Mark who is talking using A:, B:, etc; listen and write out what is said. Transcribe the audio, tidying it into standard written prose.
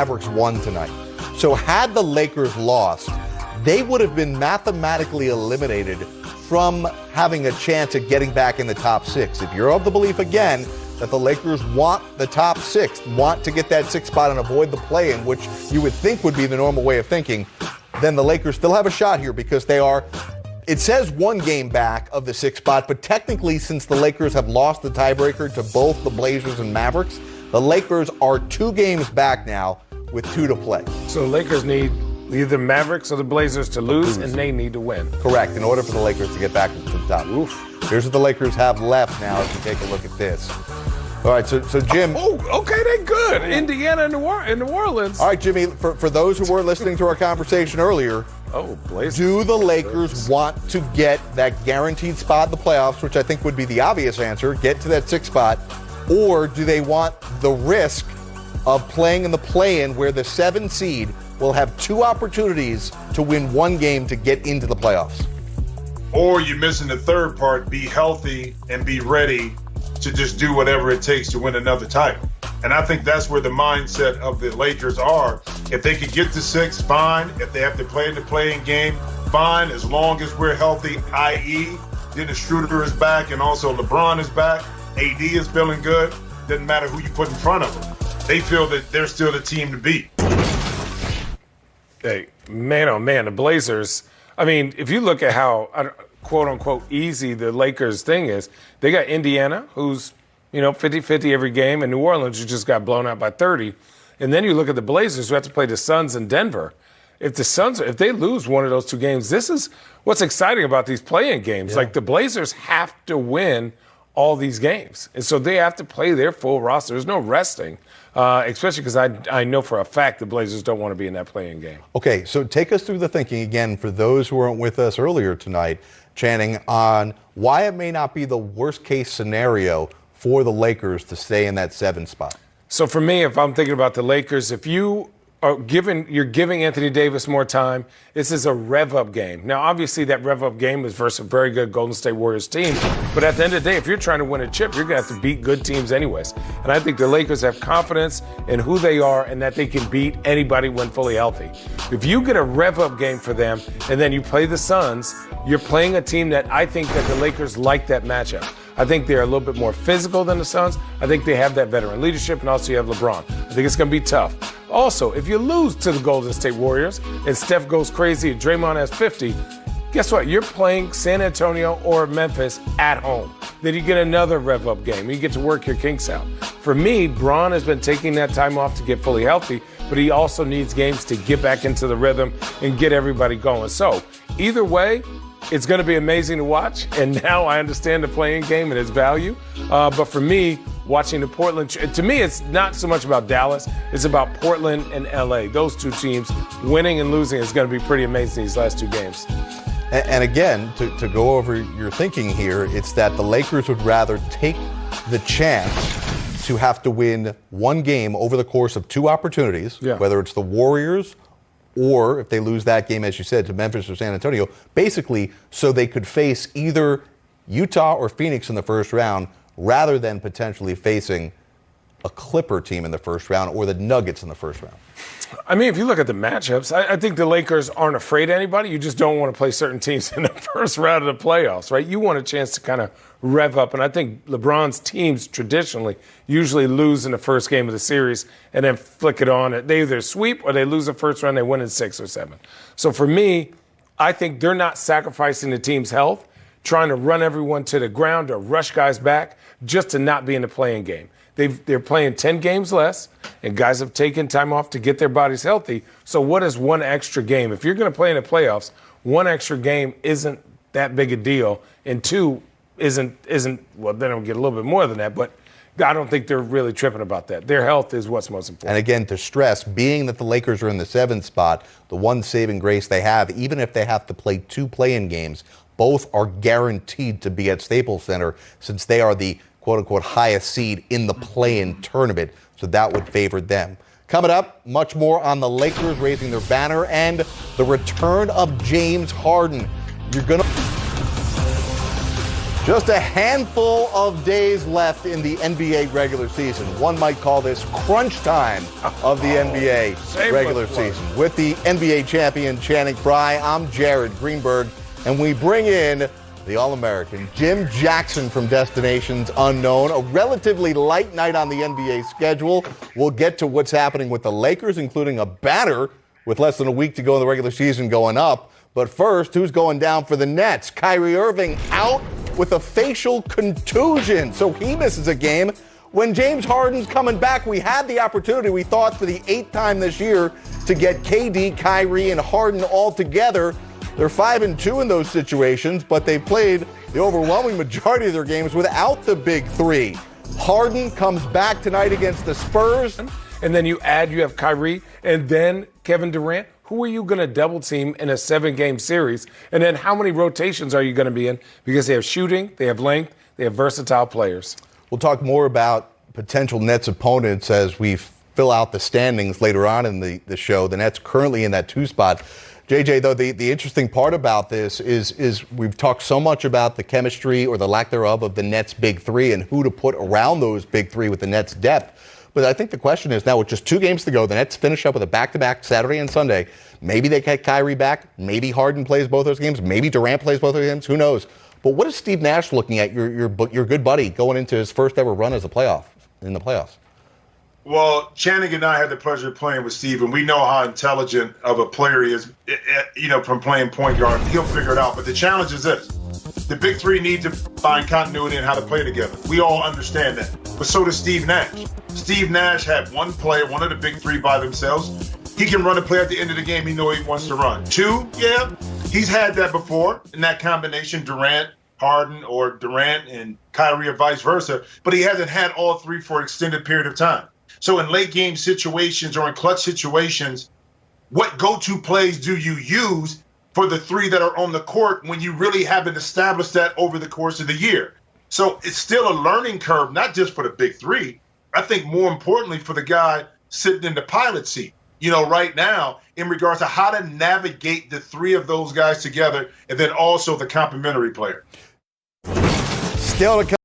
A: Mavericks won tonight. So had the Lakers lost, they would have been mathematically eliminated from having a chance at getting back in the top six. If you're of the belief, again, that the Lakers want the top six, want to get that sixth spot and avoid the play-in, which you would think would be the normal way of thinking, then the Lakers still have a shot here because they are, it says one game back of the sixth spot, but technically since the Lakers have lost the tiebreaker to both the Blazers and Mavericks, the Lakers are 2 games back now with 2 to play.
B: So the Lakers need either Mavericks or the Blazers to lose, and they need to win.
A: Correct, in order for the Lakers to get back to the top.
B: Oof.
A: Here's what the Lakers have left now as you take a look at this. All right, so Jim.
B: Oh, okay, they're good. Indiana and New Orleans.
A: All right, Jimmy, for those who weren't listening to our conversation earlier,
B: Blazers.
A: Do the Lakers want to get that guaranteed spot in the playoffs, which I think would be the obvious answer, get to that sixth spot, or do they want the risk of playing in the play-in where the 7 seed will have 2 opportunities to win 1 game to get into the playoffs?
C: Or you're missing the third part, be healthy and be ready to just do whatever it takes to win another title. And I think that's where the mindset of the Lakers are. If they could get to 6, fine. If they have to play in the play-in game, fine, as long as we're healthy, i.e., Dennis Schroeder is back and also LeBron is back. AD is feeling good. Doesn't matter who you put in front of them. They feel that they're still the team to beat.
B: Hey, man, oh man, the Blazers. I mean, if you look at how, quote-unquote, easy the Lakers thing is, they got Indiana, who's, 50-50 every game, and New Orleans, who just got blown out by 30. And then you look at the Blazers, who have to play the Suns in Denver. If they lose one of those 2 games, this is what's exciting about these play-in games. Yeah. Like, the Blazers have to win all these games. And so they have to play their full roster. There's no resting, especially because I know for a fact the Blazers don't want to be in that play-in game.
A: Okay, so take us through the thinking again for those who weren't with us earlier tonight, Channing, on why it may not be the worst-case scenario for the Lakers to stay in that 7 spot.
B: So for me, if I'm thinking about the Lakers, if you're giving Anthony Davis more time, this is a rev-up game. Now, obviously, that rev-up game is versus a very good Golden State Warriors team. But at the end of the day, if you're trying to win a chip, you're going to have to beat good teams anyways. And I think the Lakers have confidence in who they are and that they can beat anybody when fully healthy. If you get a rev-up game for them and then you play the Suns, you're playing a team that I think that the Lakers like that matchup. I think they're a little bit more physical than the Suns. I think they have that veteran leadership, and also you have LeBron. I think it's going to be tough. Also, if you lose to the Golden State Warriors and Steph goes crazy and Draymond has 50, guess what? You're playing San Antonio or Memphis at home. Then you get another rev-up game. You get to work your kinks out. For me, Bron has been taking that time off to get fully healthy, but he also needs games to get back into the rhythm and get everybody going. So either way, it's going to be amazing to watch, and now I understand the play-in game and its value. But for me, watching the Portland, to me, it's not so much about Dallas. It's about Portland and L.A. Those 2 teams winning and losing is going to be pretty amazing these last 2 games.
A: And again, to go over your thinking here, it's that the Lakers would rather take the chance to have to win 1 game over the course of 2 opportunities, whether it's the Warriors or if they lose that game, as you said, to Memphis or San Antonio, basically so they could face either Utah or Phoenix in the first round rather than potentially facing a Clipper team in the first round or the Nuggets in the first round.
B: I mean, if you look at the matchups, I think the Lakers aren't afraid of anybody. You just don't want to play certain teams in the first round of the playoffs, right? You want a chance to kind of rev up. And I think LeBron's teams traditionally usually lose in the first game of the series and then flick it on. They either sweep or they lose the first round, they win in 6 or 7. So for me, I think they're not sacrificing the team's health, trying to run everyone to the ground or rush guys back just to not be in the play-in game. They're playing 10 games less, and guys have taken time off to get their bodies healthy. So what is 1 extra game? If you're going to play in the playoffs, 1 extra game isn't that big a deal, and 2 isn't well, then it'll get a little bit more than that, but I don't think they're really tripping about that. Their health is what's most important.
A: And again, to stress, being that the Lakers are in the 7th spot, the one saving grace they have, even if they have to play 2 play-in games, both are guaranteed to be at Staples Center since they are the quote-unquote highest seed in the play-in tournament, so that would favor them. Coming up, much more on the Lakers raising their banner and the return of James Harden. You're going to... Just a handful of days left in the NBA regular season. One might call this crunch time of the NBA regular season. With the NBA champion Channing Frye, I'm Jared Greenberg, and we bring in the All-American Jim Jackson from Destinations Unknown. A relatively light night on the NBA schedule. We'll get to what's happening with the Lakers, including a batter with less than a week to go in the regular season going up. But first, who's going down for the Nets? Kyrie Irving out with a facial contusion, so he misses a game. When James Harden's coming back, we had the opportunity, we thought, for the 8th time this year to get KD, Kyrie, and Harden all together. They're 5-2 in those situations, but they played the overwhelming majority of their games without the big three. Harden comes back tonight against the Spurs.
B: And then you have Kyrie and then Kevin Durant. Who are you going to double team in a 7-game series? And then how many rotations are you going to be in? Because they have shooting, they have length, they have versatile players.
A: We'll talk more about potential Nets opponents as we fill out the standings later on in the show. The Nets currently in that 2 spot. JJ, though, the interesting part about this is we've talked so much about the chemistry or the lack thereof of the Nets' big three and who to put around those big three with the Nets' depth. But I think the question is now, with just 2 games to go, the Nets finish up with a back-to-back Saturday and Sunday. Maybe they get Kyrie back. Maybe Harden plays both those games. Maybe Durant plays both those games. Who knows? But what is Steve Nash looking at, your good buddy, going into his first ever run as in the playoffs?
C: Well, Channing and I had the pleasure of playing with Steve, and we know how intelligent of a player he is, from playing point guard. He'll figure it out. But the challenge is this. The big three need to find continuity in how to play together. We all understand that. But so does Steve Nash. Steve Nash had one player, one of the big three by themselves. He can run a play at the end of the game he knows he wants to run. 2, yeah, he's had that before in that combination, Durant, Harden, or Durant and Kyrie, or vice versa. But he hasn't had all 3 for an extended period of time. So in late game situations or in clutch situations, what go-to plays do you use for the 3 that are on the court when you really haven't established that over the course of the year? So it's still a learning curve, not just for the big three. I think more importantly for the guy sitting in the pilot seat, right now, in regards to how to navigate the 3 of those guys together and then also the complementary player.
A: Still to come.